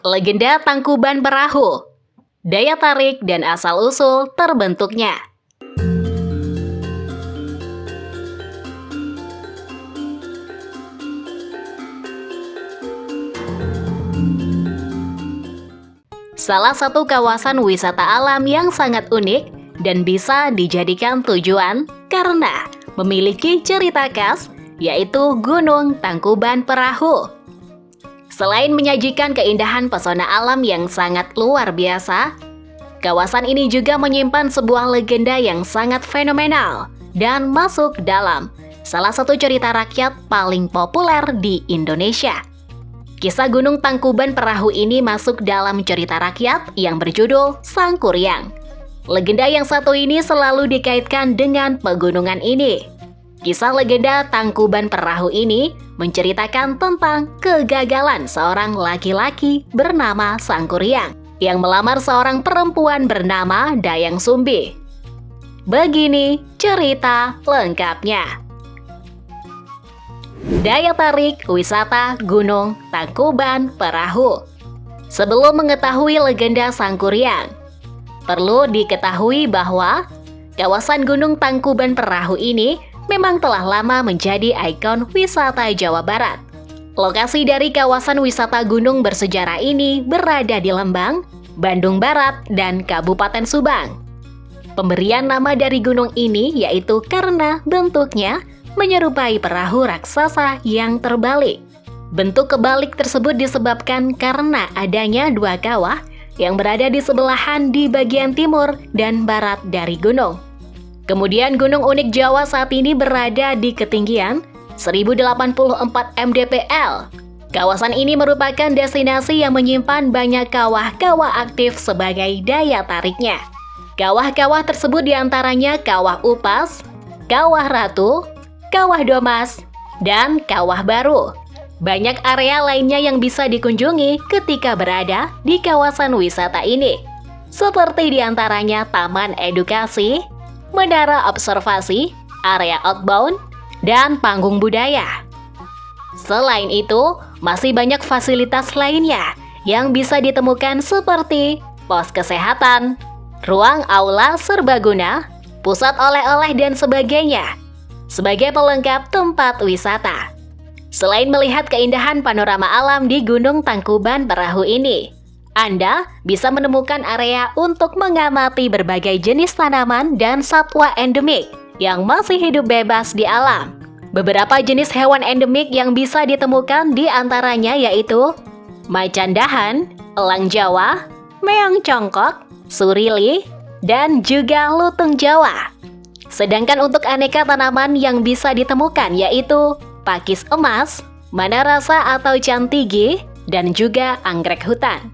Legenda Tangkuban Perahu, daya tarik dan asal-usul terbentuknya. Salah satu kawasan wisata alam yang sangat unik dan bisa dijadikan tujuan karena memiliki cerita khas, yaitu Gunung Tangkuban Perahu. Selain menyajikan keindahan pesona alam yang sangat luar biasa, kawasan ini juga menyimpan sebuah legenda yang sangat fenomenal dan masuk dalam salah satu cerita rakyat paling populer di Indonesia. Kisah Gunung Tangkuban Perahu ini masuk dalam cerita rakyat yang berjudul Sangkuriang. Legenda yang satu ini selalu dikaitkan dengan pegunungan ini. Kisah legenda Tangkuban Perahu ini menceritakan tentang kegagalan seorang laki-laki bernama Sangkuriang yang melamar seorang perempuan bernama Dayang Sumbi. Begini cerita lengkapnya. Daya tarik wisata Gunung Tangkuban Perahu. Sebelum mengetahui legenda Sangkuriang, perlu diketahui bahwa kawasan Gunung Tangkuban Perahu ini memang telah lama menjadi ikon wisata Jawa Barat. Lokasi dari kawasan wisata gunung bersejarah ini berada di Lembang, Bandung Barat, dan Kabupaten Subang. Pemberian nama dari gunung ini yaitu karena bentuknya menyerupai perahu raksasa yang terbalik. Bentuk kebalik tersebut disebabkan karena adanya dua kawah yang berada di sebelahan di bagian timur dan barat dari gunung. Kemudian Gunung Unik Jawa saat ini berada di ketinggian 1084 mdpl. Kawasan ini merupakan destinasi yang menyimpan banyak kawah-kawah aktif sebagai daya tariknya. Kawah-kawah tersebut diantaranya Kawah Upas, Kawah Ratu, Kawah Domas, dan Kawah Baru. Banyak area lainnya yang bisa dikunjungi ketika berada di kawasan wisata ini, seperti diantaranya Taman Edukasi, Menara Observasi, area outbound, dan panggung budaya. Selain itu, masih banyak fasilitas lainnya yang bisa ditemukan seperti pos kesehatan, ruang aula serbaguna, pusat oleh-oleh, dan sebagainya, sebagai pelengkap tempat wisata. Selain melihat keindahan panorama alam di Gunung Tangkuban Perahu ini, Anda bisa menemukan area untuk mengamati berbagai jenis tanaman dan satwa endemik yang masih hidup bebas di alam. Beberapa jenis hewan endemik yang bisa ditemukan di antaranya yaitu macan dahan, elang Jawa, meong congkok, surili, dan juga lutung Jawa. Sedangkan untuk aneka tanaman yang bisa ditemukan yaitu pakis emas, manarasa atau cantigi, dan juga anggrek hutan.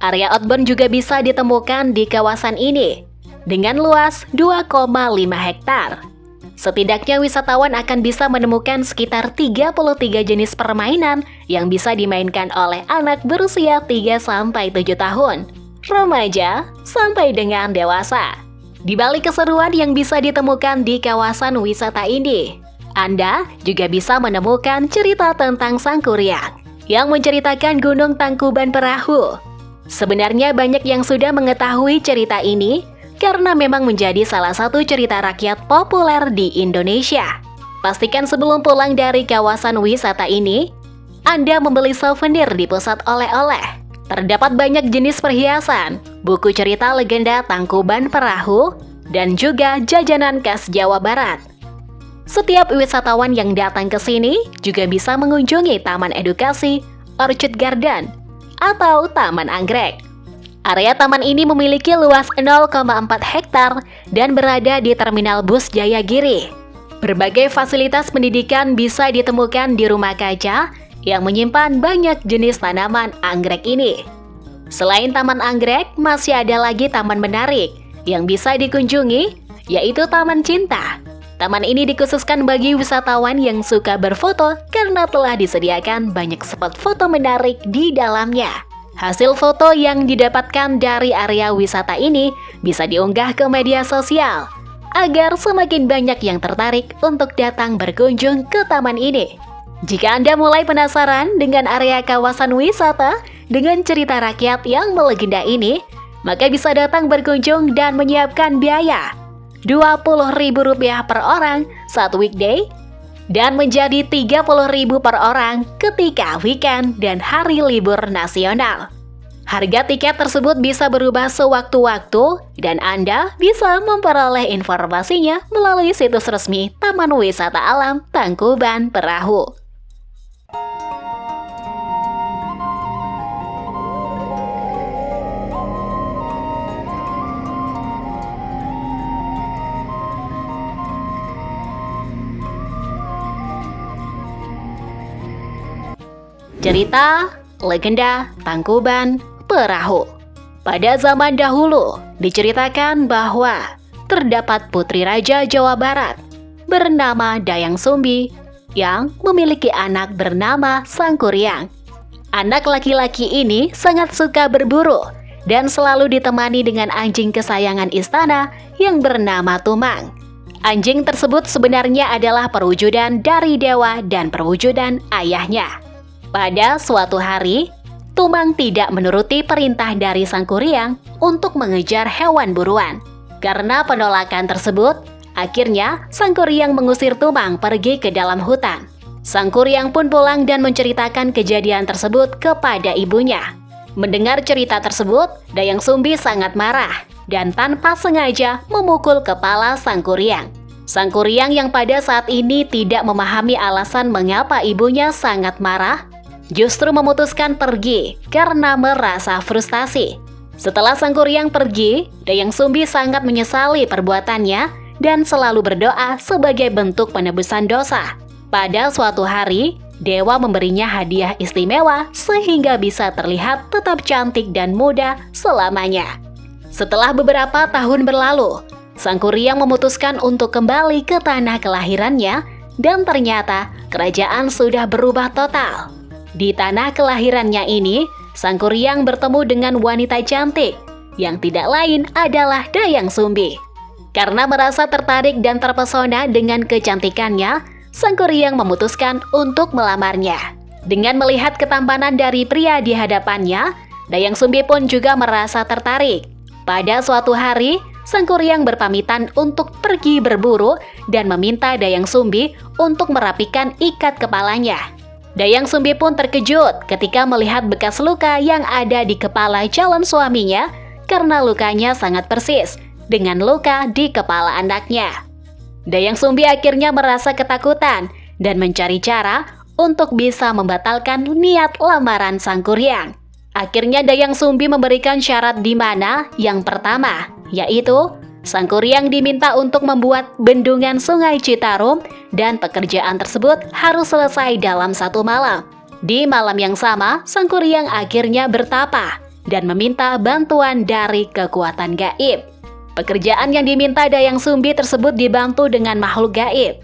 Area outbound juga bisa ditemukan di kawasan ini dengan luas 2,5 hektar. Setidaknya wisatawan akan bisa menemukan sekitar 33 jenis permainan yang bisa dimainkan oleh anak berusia 3-7 tahun, remaja sampai dengan dewasa. Di balik keseruan yang bisa ditemukan di kawasan wisata ini, Anda juga bisa menemukan cerita tentang Sangkuriang yang menceritakan Gunung Tangkuban Perahu. Sebenarnya banyak yang sudah mengetahui cerita ini karena memang menjadi salah satu cerita rakyat populer di Indonesia. Pastikan sebelum pulang dari kawasan wisata ini, Anda membeli souvenir di pusat oleh-oleh. Terdapat banyak jenis perhiasan, buku cerita legenda Tangkuban Perahu, dan juga jajanan khas Jawa Barat. Setiap wisatawan yang datang ke sini juga bisa mengunjungi Taman Edukasi, Orchid Garden, atau Taman Anggrek. Area taman ini memiliki luas 0,4 hektar dan berada di Terminal Bus Jayagiri. Berbagai fasilitas pendidikan bisa ditemukan di rumah kaca yang menyimpan banyak jenis tanaman anggrek ini. Selain Taman Anggrek, masih ada lagi taman menarik yang bisa dikunjungi, yaitu Taman Cinta. Taman ini dikhususkan bagi wisatawan yang suka berfoto karena telah disediakan banyak spot foto menarik di dalamnya. Hasil foto yang didapatkan dari area wisata ini bisa diunggah ke media sosial agar semakin banyak yang tertarik untuk datang berkunjung ke taman ini. Jika Anda mulai penasaran dengan area kawasan wisata dengan cerita rakyat yang melegenda ini, maka bisa datang berkunjung dan menyiapkan biaya Rp20.000 per orang saat weekday dan menjadi Rp30.000 per orang ketika weekend dan hari libur nasional. Harga tiket tersebut bisa berubah sewaktu-waktu dan Anda bisa memperoleh informasinya melalui situs resmi Taman Wisata Alam Tangkuban Perahu. Cerita legenda Tangkuban Perahu. Pada zaman dahulu, diceritakan bahwa terdapat putri raja Jawa Barat bernama Dayang Sumbi yang memiliki anak bernama Sangkuriang. Anak laki-laki ini sangat suka berburu dan selalu ditemani dengan anjing kesayangan istana yang bernama Tumang. Anjing tersebut sebenarnya adalah perwujudan dari dewa dan perwujudan ayahnya. Pada suatu hari, Tumang tidak menuruti perintah dari Sangkuriang untuk mengejar hewan buruan. Karena penolakan tersebut, akhirnya Sangkuriang mengusir Tumang pergi ke dalam hutan. Sangkuriang pun pulang dan menceritakan kejadian tersebut kepada ibunya. Mendengar cerita tersebut, Dayang Sumbi sangat marah dan tanpa sengaja memukul kepala Sangkuriang. Sangkuriang yang pada saat ini tidak memahami alasan mengapa ibunya sangat marah, justru memutuskan pergi karena merasa frustasi. Setelah Sangkuriang pergi, Dayang Sumbi sangat menyesali perbuatannya dan selalu berdoa sebagai bentuk penebusan dosa. Pada suatu hari, dewa memberinya hadiah istimewa sehingga bisa terlihat tetap cantik dan muda selamanya. Setelah beberapa tahun berlalu, Sangkuriang memutuskan untuk kembali ke tanah kelahirannya dan ternyata kerajaan sudah berubah total. Di tanah kelahirannya ini, Sangkuriang bertemu dengan wanita cantik yang tidak lain adalah Dayang Sumbi. Karena merasa tertarik dan terpesona dengan kecantikannya, Sangkuriang memutuskan untuk melamarnya. Dengan melihat ketampanan dari pria di hadapannya, Dayang Sumbi pun juga merasa tertarik. Pada suatu hari, Sangkuriang berpamitan untuk pergi berburu dan meminta Dayang Sumbi untuk merapikan ikat kepalanya. Dayang Sumbi pun terkejut ketika melihat bekas luka yang ada di kepala calon suaminya karena lukanya sangat persis dengan luka di kepala anaknya. Dayang Sumbi akhirnya merasa ketakutan dan mencari cara untuk bisa membatalkan niat lamaran Sangkuriang. Akhirnya Dayang Sumbi memberikan syarat di mana yang pertama, yaitu Sangkuriang diminta untuk membuat bendungan Sungai Citarum dan pekerjaan tersebut harus selesai dalam 1 malam. Di malam yang sama, Sangkuriang akhirnya bertapa dan meminta bantuan dari kekuatan gaib. Pekerjaan yang diminta Dayang Sumbi tersebut dibantu dengan makhluk gaib.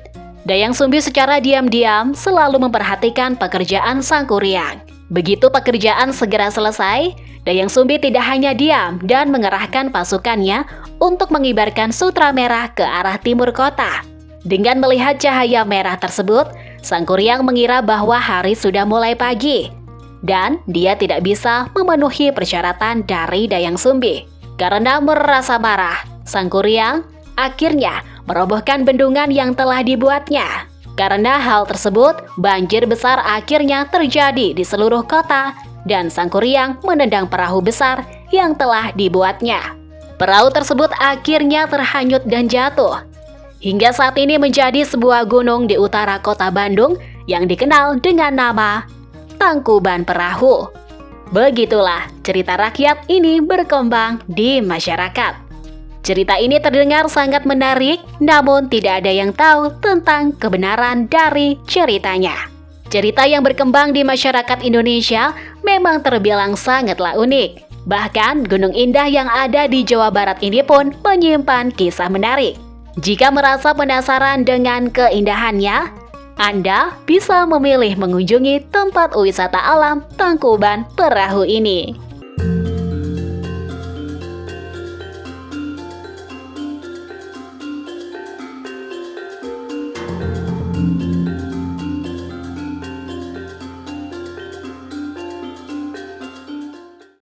Dayang Sumbi secara diam-diam selalu memperhatikan pekerjaan Sangkuriang. Begitu pekerjaan segera selesai, Dayang Sumbi tidak hanya diam dan mengerahkan pasukannya untuk mengibarkan sutra merah ke arah timur kota. Dengan melihat cahaya merah tersebut, Sangkuriang mengira bahwa hari sudah mulai pagi dan dia tidak bisa memenuhi persyaratan dari Dayang Sumbi. Karena merasa marah, Sangkuriang akhirnya merobohkan bendungan yang telah dibuatnya. Karena hal tersebut, banjir besar akhirnya terjadi di seluruh kota dan Sangkuriang menendang perahu besar yang telah dibuatnya. Perahu tersebut akhirnya terhanyut dan jatuh. Hingga saat ini menjadi sebuah gunung di utara kota Bandung yang dikenal dengan nama Tangkuban Perahu. Begitulah cerita rakyat ini berkembang di masyarakat. Cerita ini terdengar sangat menarik, namun tidak ada yang tahu tentang kebenaran dari ceritanya. Cerita yang berkembang di masyarakat Indonesia memang terbilang sangatlah unik. Bahkan Gunung Indah yang ada di Jawa Barat ini pun menyimpan kisah menarik. Jika merasa penasaran dengan keindahannya, Anda bisa memilih mengunjungi tempat wisata alam Tangkuban Perahu ini.